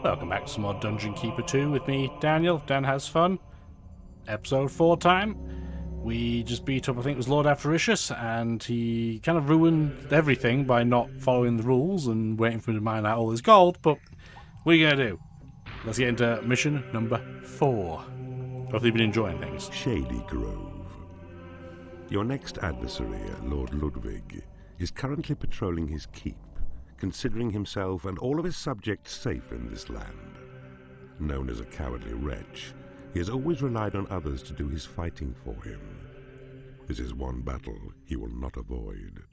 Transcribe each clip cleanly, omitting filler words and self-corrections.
Welcome back to some more Dungeon Keeper 2 with me, Daniel. Dan Has Fun. Episode 4 time. We just beat up, I think it was Lord Avaricious, and he kind of ruined everything by not following the rules and waiting for him to mine out all his gold, but what are you going to do? Let's get into mission number 4. Hopefully you've been enjoying things. Shady Grove. Your next adversary, Lord Ludwig, is currently patrolling his keep, considering himself and all of his subjects safe in this land. Known as a cowardly wretch, he has always relied on others to do his fighting for him. This is one battle he will not avoid.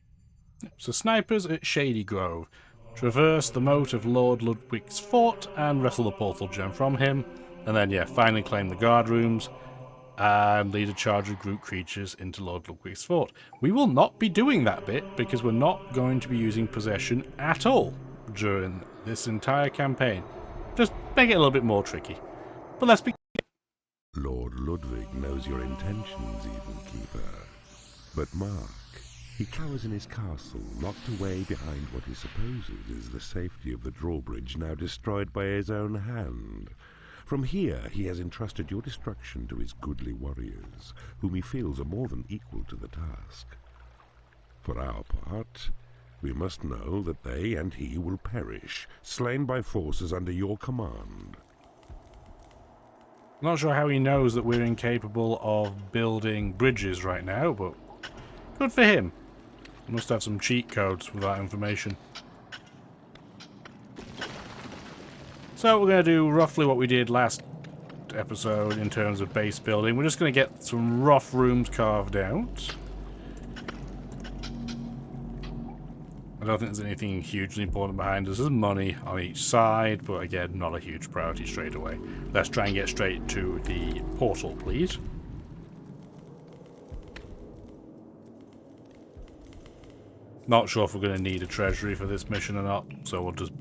So snipers at Shady Grove. Traverse the moat of Lord Ludwig's fort and wrestle the portal gem from him. And then, finally claim the guard rooms and lead a charge of group creatures into Lord Ludwig's fort. We will not be doing that bit because we're not going to be using possession at all during this entire campaign. Just make it a little bit more tricky. But let's begin. Lord Ludwig knows your intentions, Evil Keeper. But mark, he cowers in his castle, locked away behind what he supposes is the safety of the drawbridge now destroyed by his own hand. From here, he has entrusted your destruction to his goodly warriors, whom he feels are more than equal to the task. For our part, we must know that they and he will perish, slain by forces under your command. Not sure how he knows that we're incapable of building bridges right now, but good for him. He must have some cheat codes with that information. So we're going to do roughly what we did last episode in terms of base building. We're just going to get some rough rooms carved out. I don't think there's anything hugely important behind us. There's money on each side, but again, not a huge priority straight away. Let's try and get straight to the portal, please. Not sure if we're going to need a treasury for this mission or not, so we'll just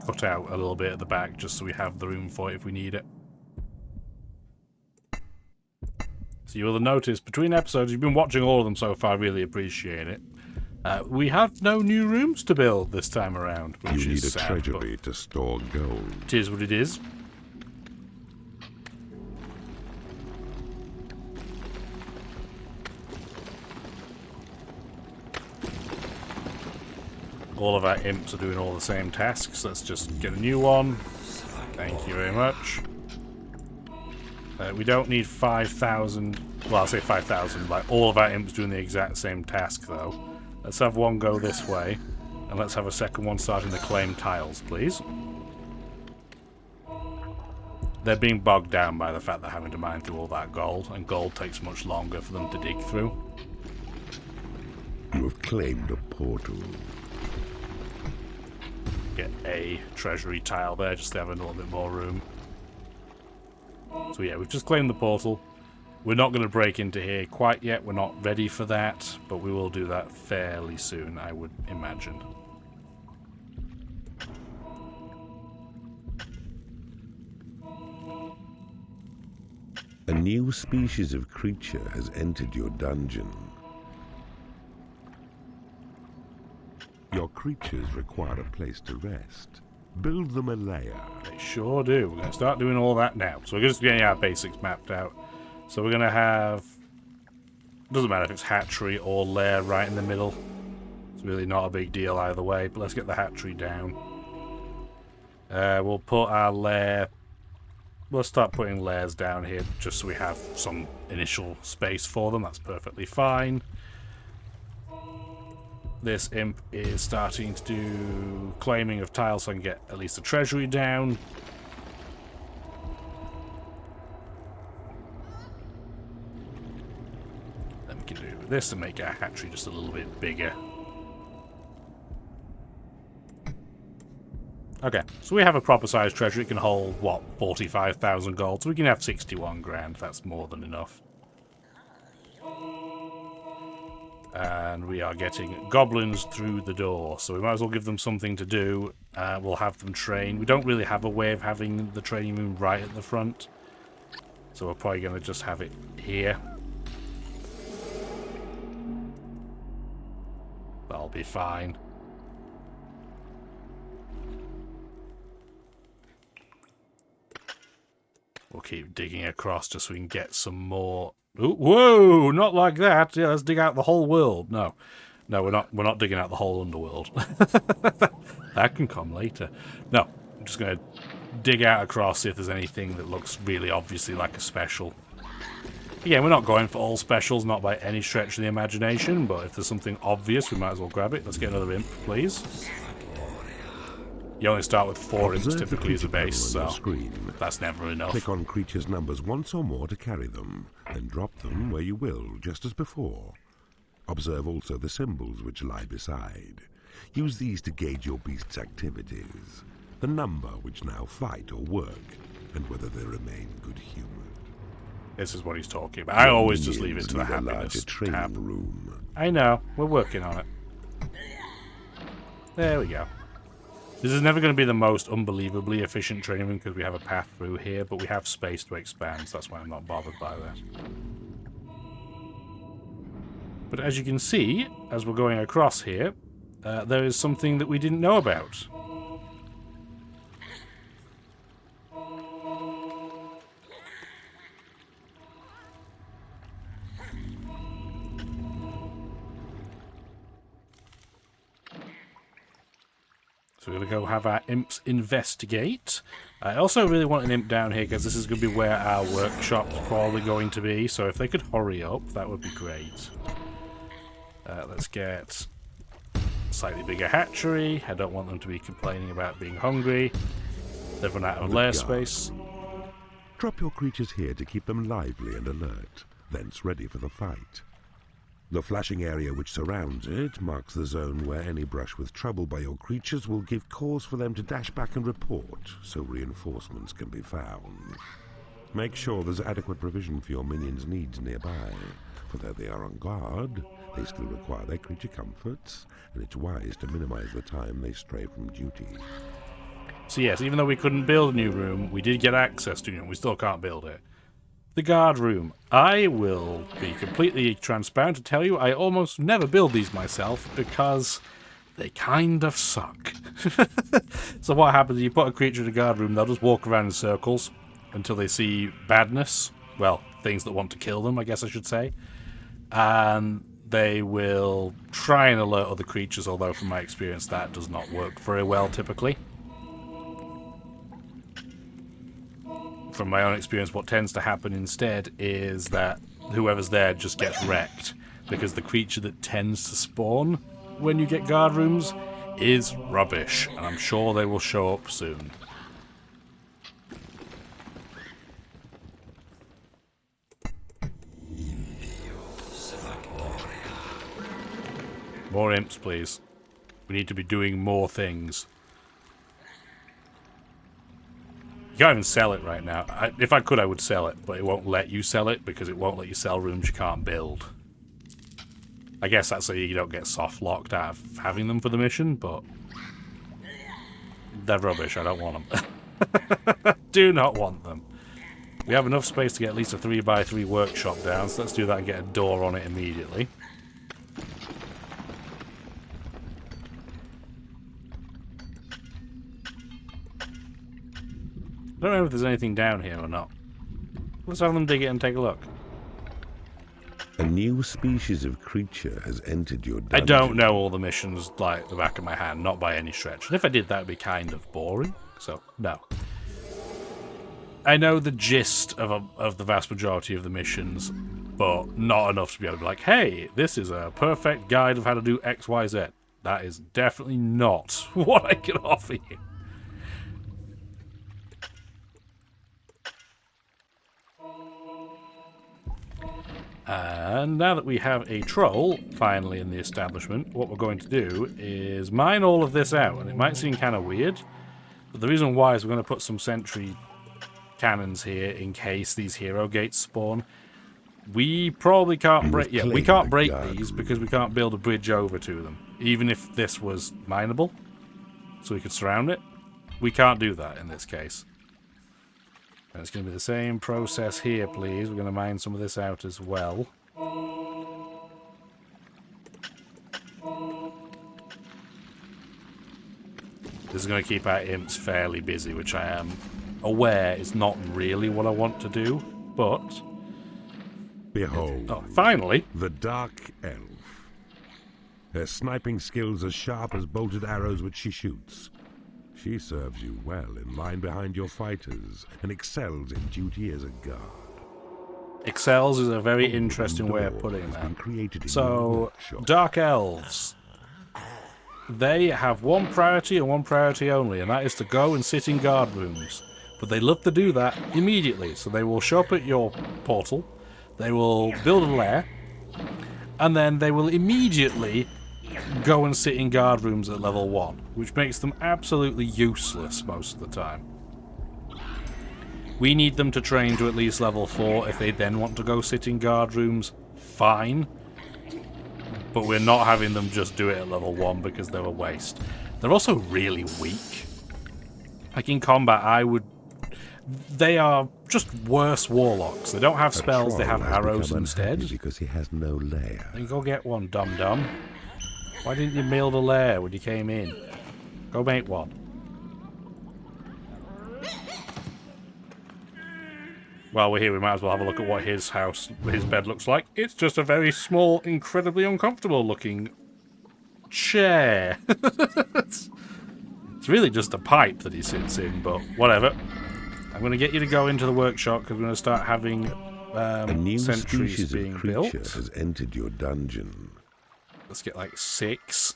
cut out a little bit at the back just so we have the room for it if we need it. So you will have noticed between episodes, you've been watching all of them so far, really appreciate it. We have no new rooms to build this time around, which you need is a sad, treasury to store gold. It is what it is. All of our imps are doing all the same tasks. Let's just get a new one. Thank you very much. We don't need 5,000. Well, I'll say 5,000. Like all of our imps doing the exact same task, though. Let's have one go this way, and let's have a second one starting to claim tiles, please. They're being bogged down by the fact they're having to mine through all that gold, and gold takes much longer for them to dig through. You have claimed a portal. Get a treasury tile there just to have a little bit more room. So yeah, we've just claimed the portal. We're not going to break into here quite yet. We're not ready for that, but we will do that fairly soon, I would imagine. A new species of creature has entered your dungeon. Your creatures require a place to rest. Build them a lair. They sure do. We're going to start doing all that now. So we're just getting our basics mapped out. So we're going to have... Doesn't matter if it's hatchery or lair right in the middle. It's really not a big deal either way. But let's get the hatchery down. We'll put our lair... We'll start putting lairs down here just so we have some initial space for them. That's perfectly fine. This imp is starting to do claiming of tiles so I can get at least the treasury down. Then we can do this to make our hatchery just a little bit bigger. Okay, so we have a proper sized treasury. It can hold, what, 45,000 gold. So we can have 61 grand. That's more than enough. And we are getting goblins through the door, so we might as well give them something to do. We'll have them train. We don't really have a way of having the training room right at the front, so we're probably going to just have it here. That'll be fine. We'll keep digging across just so we can get some more. Ooh, whoa! Not like that. Yeah, let's dig out the whole world. No, we're not. We're not digging out the whole underworld. That can come later. No, I'm just gonna dig out across, see if there's anything that looks really obviously like a special. Again, we're not going for all specials, not by any stretch of the imagination. But if there's something obvious, we might as well grab it. Let's get another imp, please. You only start with 4 imps typically as a base, so that's never enough. Click on creatures' numbers once or more to carry them, then drop them where you will, just as before. Observe also the symbols which lie beside. Use these to gauge your beast's activities, the number which now fight or work, and whether they remain good humor. This is what he's talking about. I always just leave it to the happiness tab. Room. I know, we're working on it. There we go. This is never going to be the most unbelievably efficient training room because we have a path through here, but we have space to expand, so that's why I'm not bothered by that. But as you can see, as we're going across here, there is something that we didn't know about. So we're going to go have our imps investigate. I also really want an imp down here because this is going to be where our workshop's probably going to be. So if they could hurry up, that would be great. Let's get a slightly bigger hatchery. I don't want them to be complaining about being hungry. They've run out of lair space. Drop your creatures here to keep them lively and alert, thence ready for the fight. The flashing area which surrounds it marks the zone where any brush with trouble by your creatures will give cause for them to dash back and report, so reinforcements can be found. Make sure there's adequate provision for your minions' needs nearby, for though they are on guard, they still require their creature comforts, and it's wise to minimize the time they stray from duty. So yes, even though we couldn't build a new room, we did get access to it. We still can't build it. The guard room. I will be completely transparent to tell you I almost never build these myself because they kind of suck. So what happens is you put a creature in a guard room, they'll just walk around in circles until they see badness. Well, things that want to kill them, I guess I should say. And they will try and alert other creatures, although from my experience that does not work very well typically. From my own experience, what tends to happen instead is that whoever's there just gets wrecked, because the creature that tends to spawn when you get guard rooms is rubbish, and I'm sure they will show up soon. More imps, please. We need to be doing more things. You can't even sell it right now. If I could, I would sell it, but it won't let you sell it because it won't let you sell rooms you can't build. I guess that's so you don't get soft-locked out of having them for the mission, but they're rubbish. I don't want them. Do not want them. We have enough space to get at least a 3x3 workshop down, so let's do that and get a door on it immediately. I don't know if there's anything down here or not. Let's have them dig it and take a look. A new species of creature has entered your dungeon. I don't know all the missions like the back of my hand, not by any stretch. And if I did, that would be kind of boring. So, no. I know the gist of the vast majority of the missions, but not enough to be able to be like, hey, this is a perfect guide of how to do X, Y, Z. That is definitely not what I can offer you. And now that we have a troll, finally, in the establishment, what we're going to do is mine all of this out. And it might seem kind of weird, but the reason why is we're going to put some sentry cannons here in case these hero gates spawn. We probably can't break... Yeah, we can't break these because we can't build a bridge over to them. Even if this was mineable, so we could surround it. We can't do that in this case. And it's going to be the same process here, please. We're going to mine some of this out as well. This is going to keep our imps fairly busy, which I am aware it's not really what I want to do, but... Behold, Oh, finally! the Dark Elf. Her sniping skills as sharp as bolted arrows which she shoots. She serves you well in line behind your fighters and excels in duty as a guard. Excels is a very interesting way of putting that. So, Dark Elves. They have one priority and one priority only, and that is to go and sit in guard rooms. But they love to do that immediately, so they will show up at your portal, they will build a lair, and then they will immediately go and sit in guard rooms at level 1, which makes them absolutely useless most of the time. We need them to train to at least level 4. If they then want to go sit in guard rooms, fine. But we're not having them just do it at level 1 because they're a waste. They're also really weak. Like in combat, they are just worse warlocks. They don't have spells, they have arrows instead. Because he has no lair. Then go get one, dum-dum. Why didn't you build a lair when you came in? Go make one. While we're here, we might as well have a look at what his bed looks like. It's just a very small, incredibly uncomfortable looking chair. It's really just a pipe that he sits in, but whatever. I'm going to get you to go into the workshop because we're going to start having a new sentries species being of creature built. has entered your dungeon. Let's get like 6.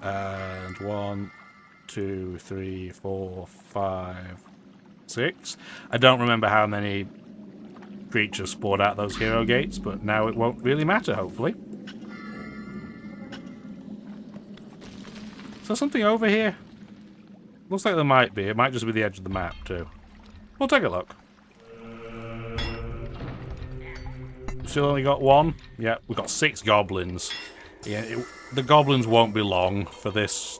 And 1, 2, 3, 4, 5, 6. I don't remember how many creatures spawned out those hero gates, but now it won't really matter, hopefully. Is there something over here? Looks like there might be. It might just be the edge of the map, too. We'll take a look. Still only got 1? Yeah, we've got 6 goblins. Yeah, the goblins won't be long for this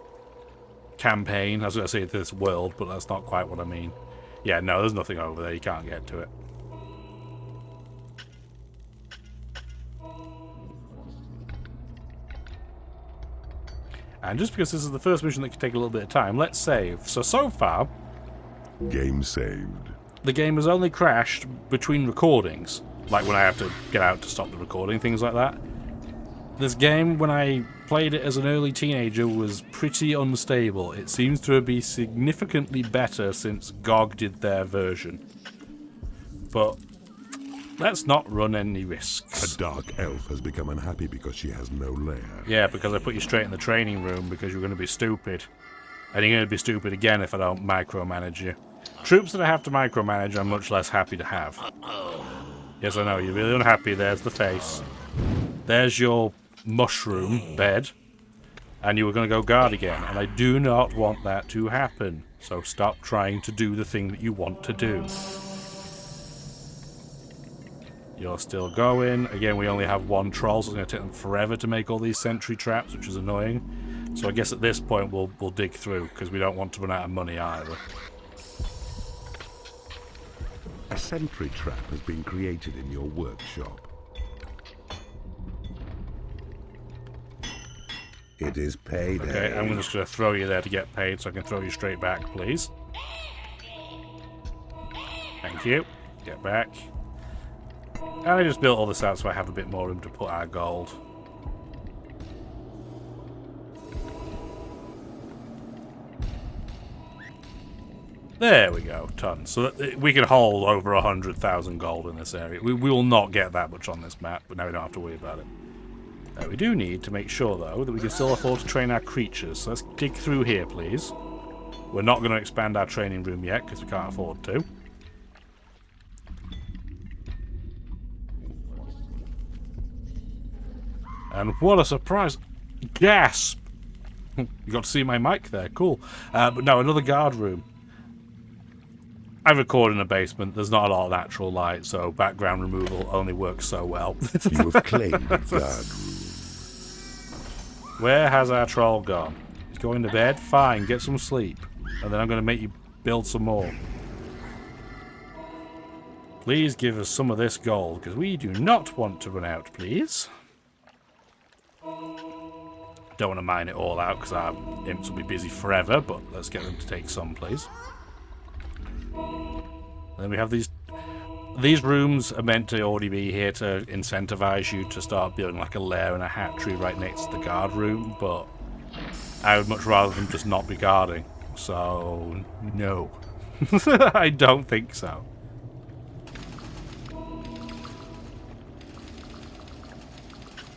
campaign. I was going to say this world, but that's not quite what I mean. Yeah, no, there's nothing over there. You can't get to it. And just because this is the first mission that could take a little bit of time, let's save. So far... Game saved. The game has only crashed between recordings. Like when I have to get out to stop the recording, things like that. This game, when I played it as an early teenager, was pretty unstable. It seems to be significantly better since GOG did their version. But let's not run any risks. A dark elf has become unhappy because she has no lair. Yeah, because I put you straight in the training room because you're going to be stupid. And you're going to be stupid again if I don't micromanage you. Troops that I have to micromanage, I'm much less happy to have. Yes, I know, you're really unhappy. There's the face. There's your mushroom bed. And you were going to go guard again. And I do not want that to happen. So stop trying to do the thing that you want to do. You're still going. Again, we only have 1 troll, so it's going to take them forever to make all these sentry traps, which is annoying. So I guess at this point we'll dig through, because we don't want to run out of money either. A sentry trap has been created in your workshop. It is payday. Okay, I'm just going to throw you there to get paid, so I can throw you straight back, please. Thank you. Get back. And I just built all this out so I have a bit more room to put our gold. There we go, tons. So that we can hold over 100,000 gold in this area. We will not get that much on this map, but now we don't have to worry about it. We do need to make sure, though, that we can still afford to train our creatures. So let's dig through here, please. We're not going to expand our training room yet, because we can't afford to. And what a surprise! Gasp! You got to see my mic there, cool. But no, another guard room. I record in a basement, there's not a lot of natural light, so background removal only works so well. You have claimed the guard room. Where has our troll gone? He's going to bed? Fine, get some sleep. And then I'm going to make you build some more. Please give us some of this gold, because we do not want to run out, please. Don't want to mine it all out, because our imps will be busy forever, but let's get them to take some, please. And then we have these rooms are meant to already be here to incentivize you to start building like a lair and a hatchery right next to the guard room, but I would much rather them just not be guarding. So, no. I don't think so.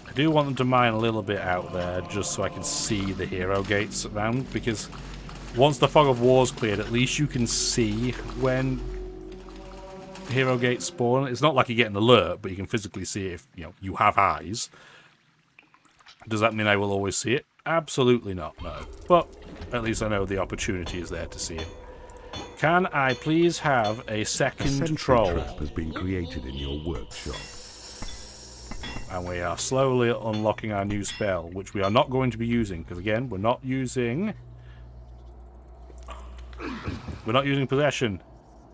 I do want them to mine a little bit out there just so I can see the hero gates around, because once the fog of war's cleared, at least you can see when hero gates spawn. It's not like you get an alert, but you can physically see it if you have eyes. Does that mean I will always see it? Absolutely not, no. But at least I know the opportunity is there to see it. Can I please have a second troll? Trap has been created in your workshop. And we are slowly unlocking our new spell, which we are not going to be using, because again, we're not using possession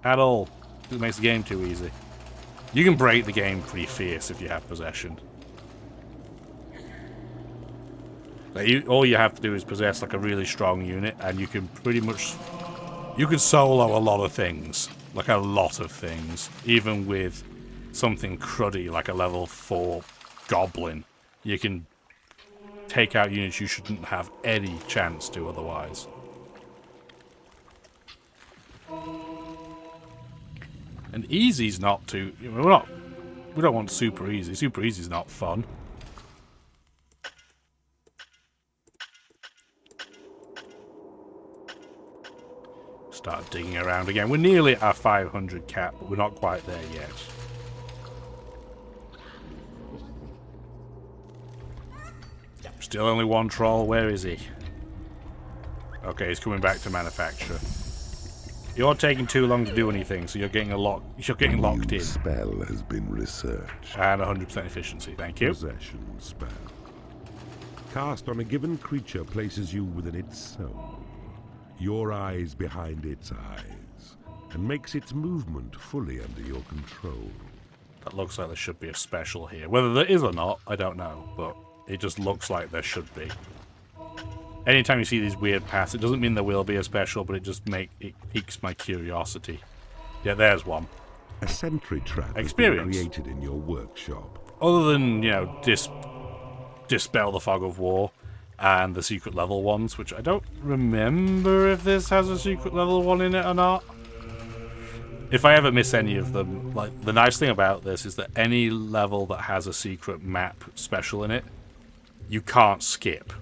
at all. It makes the game too easy. You can break the game pretty fierce if you have possession. Like all you have to do is possess like a really strong unit, and you can pretty much solo a lot of things, like a lot of things, even with something cruddy like a level 4 goblin. You can take out units you shouldn't have any chance to otherwise. And easy's not too... We don't want super easy. Super easy's not fun. Start digging around again. We're nearly at our 500 cap, but we're not quite there yet. Still only one troll. Where is he? Okay, he's coming back to manufacture. You're taking too long to do anything, so you're getting locked in. Spell has been researched. And 100% efficiency, thank you. Possession spell. Cast on a given creature places you within its soul, your eyes behind its eyes, and makes its movement fully under your control. That looks like there should be a special here. Whether there is or not, I don't know, but it just looks like there should be. Anytime you see these weird paths, it doesn't mean there will be a special, but it piques my curiosity. Yeah, there's one. A sentry trap Experience. has been created in your workshop. Other than, dispel the fog of war and the secret level ones, which I don't remember if this has a secret level one in it or not. If I ever miss any of them, like, the nice thing about this is that any level that has a secret map special in it, you can't skip.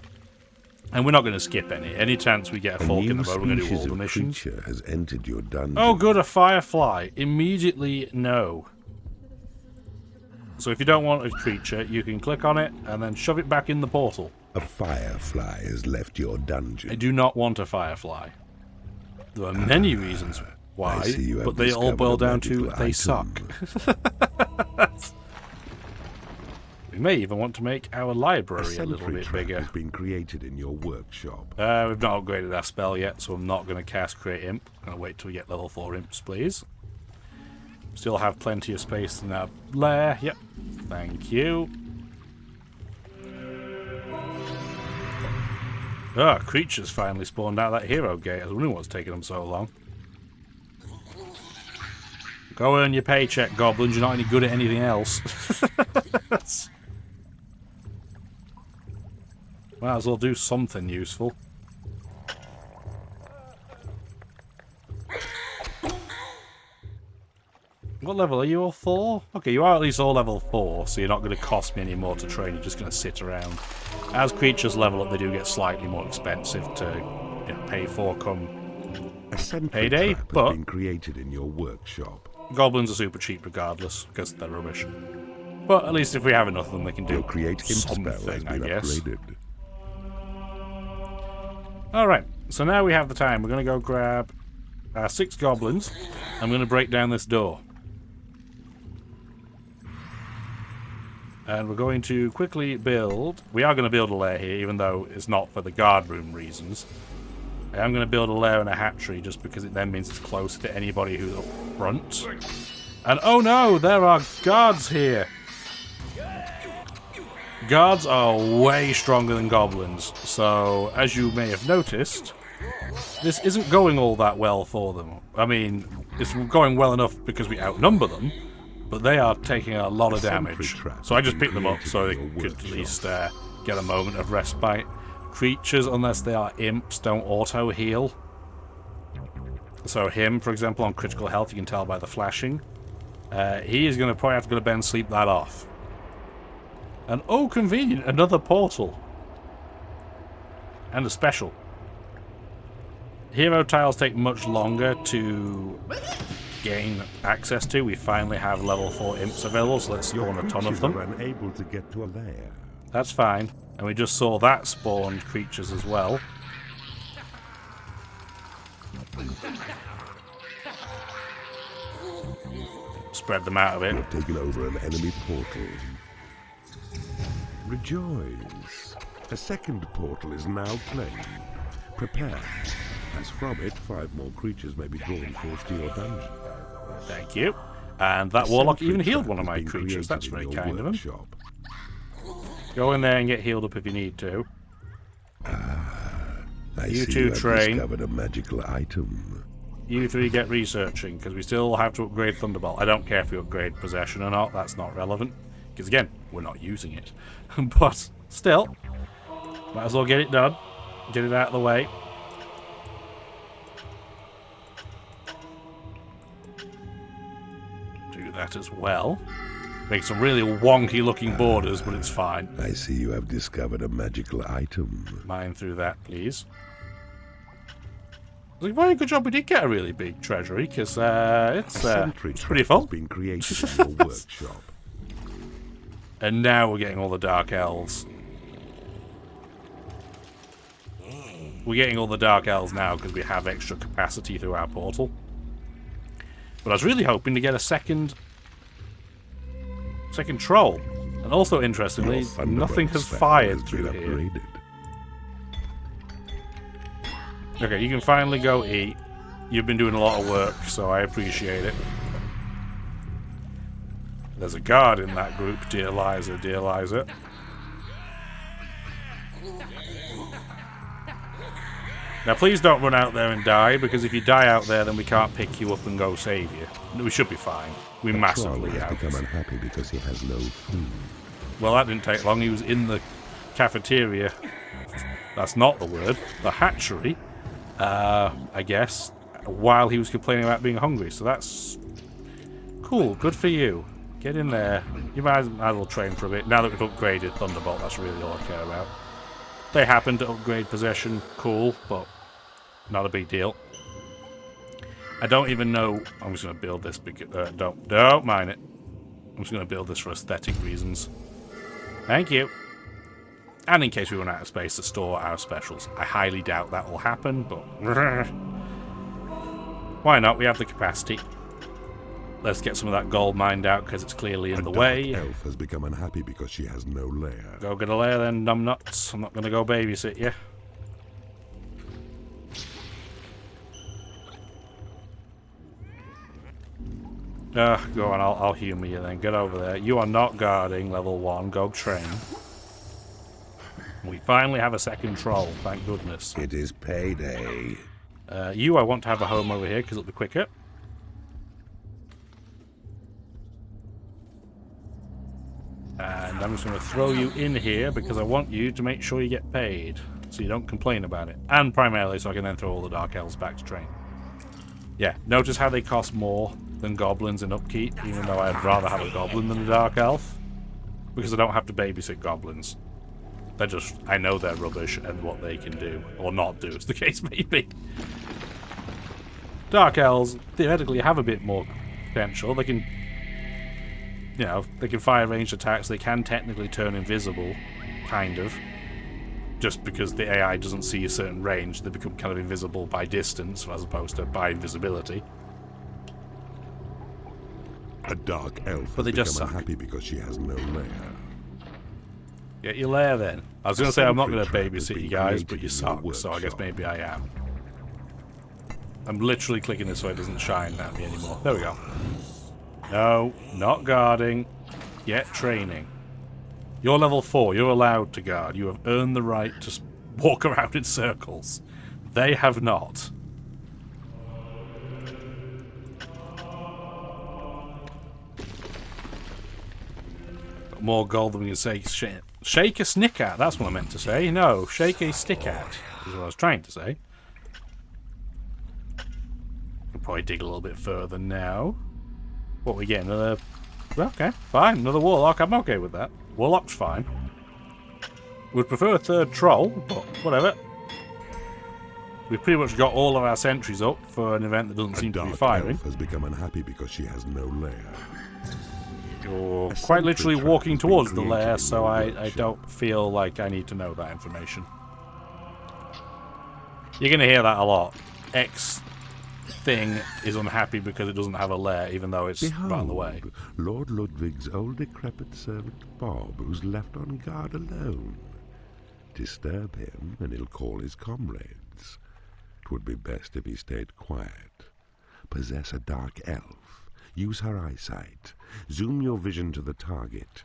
And we're not going to skip any. Any chance we get a fork in the road, we're going to do all the missions. Has entered your dungeon. Oh, good, a firefly. Immediately, no. So if you don't want a creature, you can click on it and then shove it back in the portal. A firefly has left your dungeon. I do not want a firefly. There are many reasons why, but they all boil down to they suck. We may even want to make our library a little bit bigger. Has been created in your workshop. We've not upgraded our spell yet, so I'm not going to cast Create Imp. I'm going to wait till we get level 4 imps, please. Still have plenty of space in our lair. Yep. Thank you. Ah, creatures finally spawned out of that hero gate. I was wondering what's taking them so long. Go earn your paycheck, goblins. You're not any good at anything else. Might as well do something useful. What level are you all 4? Okay, you are at least all level 4, so you're not going to cost me any more to train. You're just going to sit around. As creatures level up, they do get slightly more expensive to pay for come payday, but been created in your workshop. Goblins are super cheap regardless, because they're rubbish. But at least if we have enough of them, they can do something, I guess. Upgraded. Alright, so now we have the time. We're going to go grab 6 goblins. I'm going to break down this door. And we're going to quickly build... We are going to build a lair here, even though it's not for the guard room reasons. I am going to build a lair and a hatchery, just because it then means it's closer to anybody who's up front. And oh no, there are guards here! Guards are way stronger than goblins, so as you may have noticed, this isn't going all that well for them. I mean, it's going well enough because we outnumber them, but they are taking a lot of damage. So I just picked them up so they could at least get a moment of respite. Creatures, unless they are imps, don't auto-heal. So him, for example, on critical health, you can tell by the flashing. He is going to probably have to go to bed and sleep that off. And oh, convenient, another portal. And a special. Hero tiles take much longer to gain access to. We finally have level 4 imps available, so let's spawn a ton of them. Unable to get to a lair. That's fine. And we just saw that spawned creatures as well. Spread them out a bit. You've taken over an enemy portal. Rejoice. A second portal is now claimed. Prepare, as from it 5 more creatures may be drawn forth to your dungeon. Thank you. And that warlock even healed one of my creatures. That's very kind of him. Go in there and get healed up if you need to. I You see two you have train. discovered a magical item. You 3 get researching, because we still have to upgrade Thunderbolt. I don't care if we upgrade Possession or not, that's not relevant. Because again, we're not using it. But still, might as well get it done. Get it out of the way. Do that as well. Make some really wonky looking borders, but it's fine. I see you have discovered a magical item. Mine through that, please. It's a very good job we did get a really big treasury, because it's pretty full. Has been created in your workshop. And now we're getting all the Dark Elves. We're getting all the Dark Elves now because we have extra capacity through our portal. But I was really hoping to get a second troll. And also, interestingly, nothing has fired through here. Upgraded. Okay, you can finally go eat. You've been doing a lot of work, so I appreciate it. There's a guard in that group, dear Liza, dear Liza. Now please don't run out there and die, because if you die out there, then we can't pick you up and go save you. We should be fine. We massively Troll has out. become unhappy because he has no food. Well, that didn't take long. He was in the cafeteria. That's not the word. The hatchery, I guess, while he was complaining about being hungry. So that's cool. Good for you. Get in there. You might as well train for a bit. Now that we've upgraded Thunderbolt, that's really all I care about. They happen to upgrade Possession. Cool, but not a big deal. I don't even know. I'm just going to build this because don't mind it. I'm just going to build this for aesthetic reasons. Thank you. And in case we run out of space to store our specials. I highly doubt that will happen, but why not? We have the capacity. Let's get some of that gold mined out because it's clearly in the way. Dark elf has become unhappy because she has no lair. Go get a lair then, numbnuts. I'm not going to go babysit you. Go on, I'll humour you then. Get over there. You are not guarding level 1. Go train. We finally have a second troll, thank goodness. It is payday. You, I want to have a home over here because it'll be quicker. And I'm just going to throw you in here because I want you to make sure you get paid. So you don't complain about it. And primarily so I can then throw all the Dark Elves back to train. Yeah, notice how they cost more than goblins in upkeep, even though I'd rather have a goblin than a Dark Elf. Because I don't have to babysit goblins. They're just, I know they're rubbish and what they can do. Or not do, as the case may be. Dark Elves theoretically have a bit more potential. They can, you know, they can fire ranged attacks. They can technically turn invisible, kind of. Just because the AI doesn't see a certain range, they become kind of invisible by distance as opposed to by invisibility. A dark elf But they has just become suck. unhappy because she has no lair. Get your lair then. I was going to say I'm not going to Sentry trap has babysit been you guys, but created you in suck, your so I guess workshop. maybe I am. I'm literally clicking this so it doesn't shine at me anymore. There we go. No, not guarding. Get training. You're level 4. You're allowed to guard. You have earned the right to walk around in circles. They have not. Got more gold than we can say. Shake a snick at. That's what I meant to say. No, shake a stick at is what I was trying to say. We'll probably dig a little bit further now. What we get? Another... Okay, fine. Another warlock. I'm okay with that. Warlock's fine. Would prefer a third troll, but whatever. We've pretty much got all of our sentries up for an event that doesn't seem to be firing. Elf has become unhappy because she has no lair. You're quite literally walking towards the lair, so I don't feel like I need to know that information. You're going to hear that a lot. X thing is unhappy because it doesn't have a lair, even though it's Behold, right on the way. Lord Ludwig's old decrepit servant Bob, who's left on guard alone. Disturb him, and he'll call his comrades. It would be best if he stayed quiet. Possess a dark elf. Use her eyesight. Zoom your vision to the target.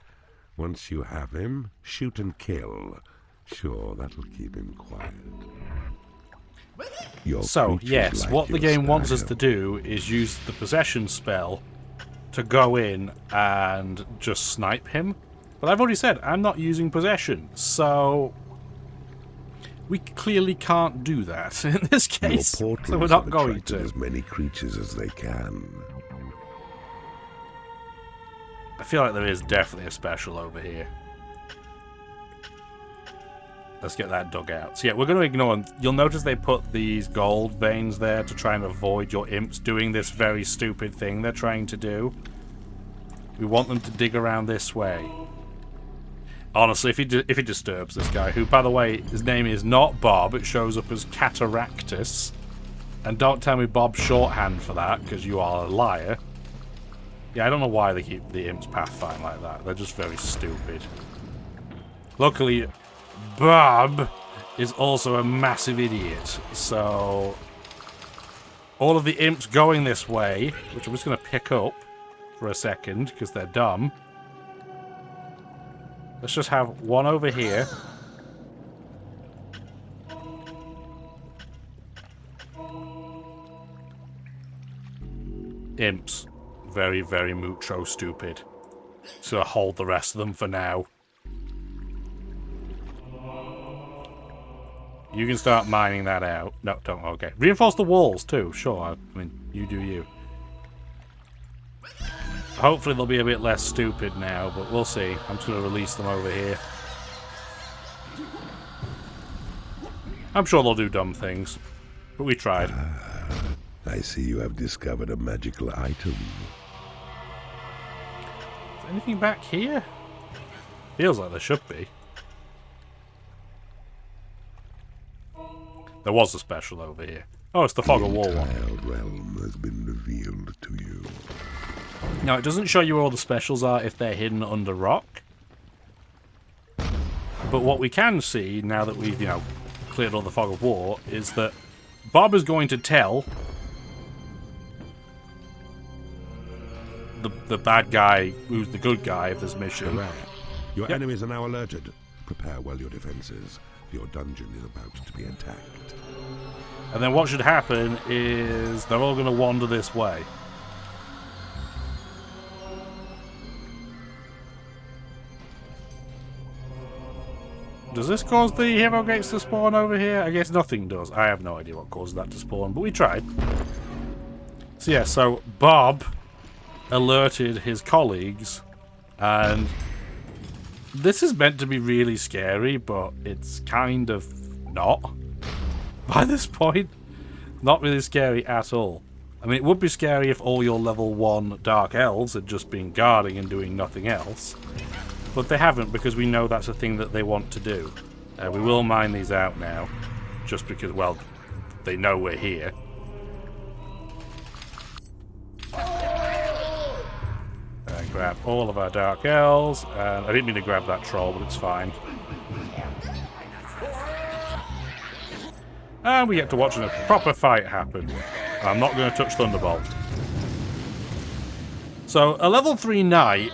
Once you have him, shoot and kill. Sure, that'll keep him quiet. So, yes, what the game wants us to do is use the possession spell to go in and just snipe him. But I've already said, I'm not using possession, so we clearly can't do that in this case. So we're not going to. As many creatures as they can. I feel like there is definitely a special over here. Let's get that dug out. So yeah, we're going to ignore them. You'll notice they put these gold veins there to try and avoid your imps doing this very stupid thing they're trying to do. We want them to dig around this way. Honestly, if he disturbs this guy, who, by the way, his name is not Bob, it shows up as Cataractus. And don't tell me Bob's shorthand for that, because you are a liar. Yeah, I don't know why they keep the imps pathfind like that. They're just very stupid. Luckily, Bob is also a massive idiot, so all of the imps going this way, which I'm just going to pick up for a second because they're dumb. Let's just have one over here. Imps. Very, very mucho stupid. So hold the rest of them for now. You can start mining that out. No, don't. Okay. Reinforce the walls, too. Sure. I mean, you do you. Hopefully they'll be a bit less stupid now, but we'll see. I'm just going to release them over here. I'm sure they'll do dumb things. But we tried. I see you have discovered a magical item. Is there anything back here? Feels like there should be. There was a special over here. Oh, it's the Fog of War one. The entire realm has been revealed to you. Now, it doesn't show you where all the specials are if they're hidden under rock. But what we can see, now that we've, cleared all the Fog of War, is that Bob is going to tell the bad guy who's the good guy of this mission. Hooray. Your enemies are now alerted. Prepare well your defenses. Your dungeon is about to be attacked. And then what should happen is they're all going to wander this way. Does this cause the hero gates to spawn over here? I guess nothing does. I have no idea what causes that to spawn, but we tried. So yeah, so Bob alerted his colleagues, and this is meant to be really scary, but it's kind of not. By this point, not really scary at all. I mean, it would be scary if all your level 1 Dark Elves had just been guarding and doing nothing else. But they haven't, because we know that's a thing that they want to do. We will mine these out now, just because, well, they know we're here. And grab all of our Dark Elves. And I didn't mean to grab that troll, but it's fine. And we get to watch a proper fight happen. I'm not going to touch Thunderbolt. So, a level 3 knight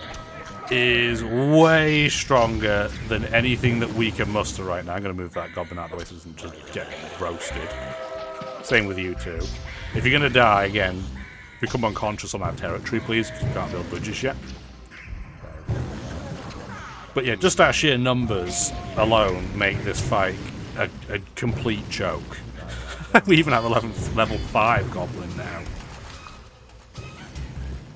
is way stronger than anything that we can muster right now. I'm going to move that goblin out of the way so it doesn't just get roasted. Same with you two. If you're going to die, again, become unconscious on that territory, please, because we can't build bridges yet. But yeah, just our sheer numbers alone make this fight a complete joke. We even have a level 5 goblin now.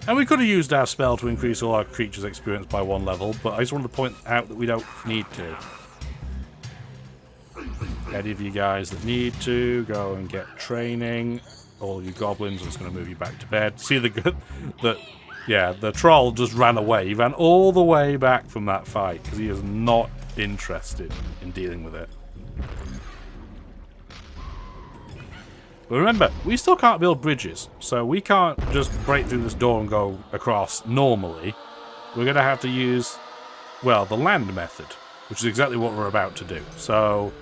And we could have used our spell to increase all our creatures' experience by 1 level, but I just wanted to point out that we don't need to. Any of you guys that need to, go and get training. All of you goblins, I'm just going to move you back to bed. See the troll just ran away. He ran all the way back from that fight because he is not interested in dealing with it. But remember, we still can't build bridges, so we can't just break through this door and go across normally. We're going to have to use, well, the land method, which is exactly what we're about to do. So,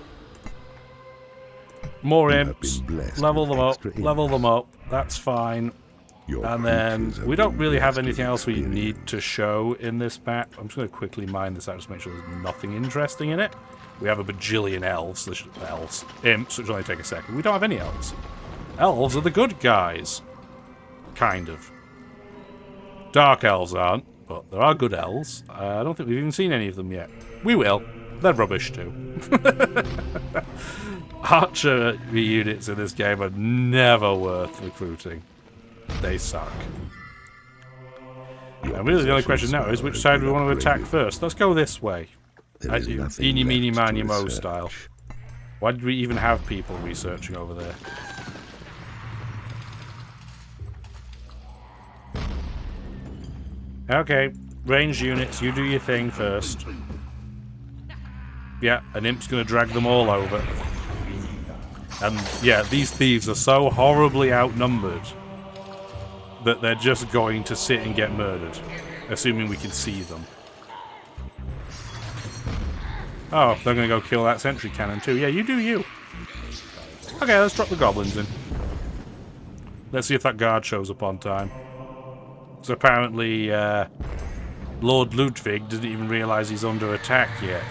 more imps, level them up, that's fine. And then, we don't really have anything else we need to show in this map. I'm just going to quickly mine this out just to make sure there's nothing interesting in it. We have a bajillion elves, imps, which will only take a second. We don't have any elves. Elves are the good guys. Kind of. Dark elves aren't, but there are good elves. I don't think we've even seen any of them yet. We will. They're rubbish too. Archer units in this game are never worth recruiting. They suck. And really the only question now is which side do we want to attack first. Let's go this way. Eeny, meeny, miny, mo style. Why did we even have people researching over there? Okay, ranged units, you do your thing first. Yeah, an imp's gonna drag them all over. And yeah, these thieves are so horribly outnumbered that they're just going to sit and get murdered, assuming we can see them. Oh, they're going to go kill that sentry cannon too. Yeah, you do you. Okay, let's drop the goblins in. Let's see if that guard shows up on time. So apparently, Lord Ludwig didn't even realise he's under attack yet.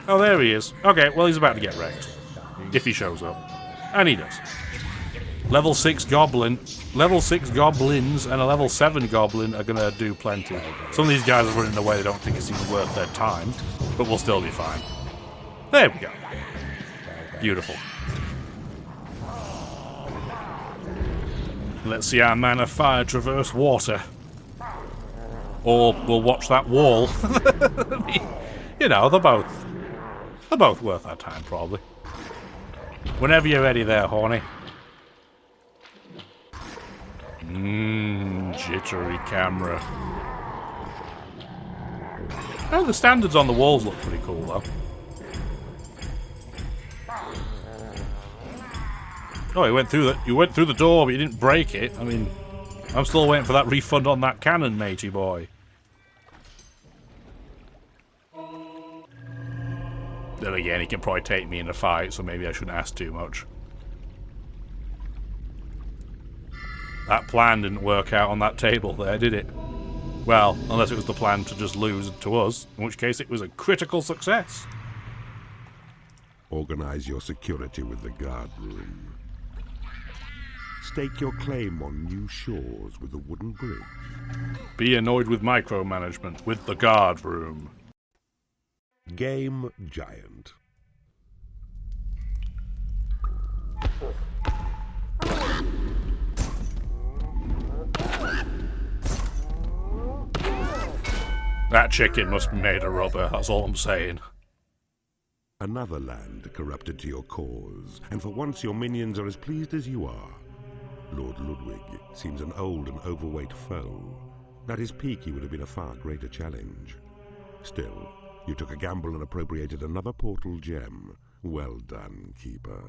Oh, there he is. Okay, well, he's about to get wrecked. If he shows up. And he does. Level 6 goblin, level 6 goblins and a level 7 goblin are going to do plenty. Some of these guys are running away, they don't think it's even worth their time, but we'll still be fine. There we go. Beautiful. Let's see our man of fire traverse water. Or we'll watch that wall. You know, they're both worth our time, probably. Whenever you're ready there, Horny. Jittery camera. Oh, the standards on the walls look pretty cool, though. Oh, you went through the door, but you didn't break it. I mean, I'm still waiting for that refund on that cannon, matey boy. Then again, he can probably take me in a fight, so maybe I shouldn't ask too much. That plan didn't work out on that table there, did it? Well, unless it was the plan to just lose to us, in which case it was a critical success. Organize your security with the guard room. Stake your claim on new shores with the wooden bridge. Be annoyed with micromanagement with the guard room. Game Giant. That chicken must be made of rubber, that's all I'm saying. Another land corrupted to your cause, and for once your minions are as pleased as you are. Lord Ludwig seems an old and overweight foe. At his peak he would have been a far greater challenge. Still, you took a gamble and appropriated another portal gem. Well done, Keeper.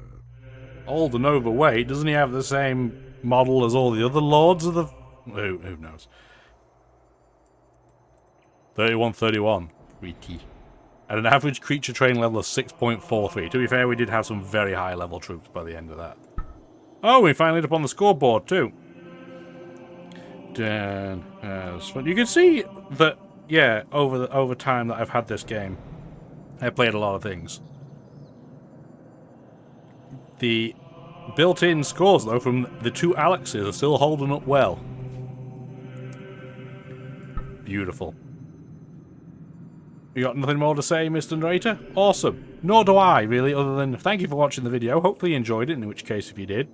Old and overweight? Doesn't he have the same model as all the other lords of the... Who knows? 3131. Wiki. At an average creature training level of 6.43. To be fair, we did have some very high level troops by the end of that. Oh, we finally hit up on the scoreboard too. Dan has fun. You can see that, yeah, over time that I've had this game, I played a lot of things. The built-in scores, though, from the two Alexes are still holding up well. Beautiful. You got nothing more to say, Mr. Narrator? Awesome. Nor do I, really, other than thank you for watching the video. Hopefully you enjoyed it, in which case, if you did,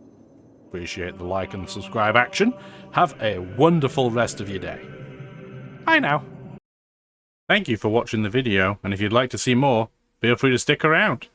appreciate the like and subscribe action. Have a wonderful rest of your day. Bye now. Thank you for watching the video, and if you'd like to see more, feel free to stick around.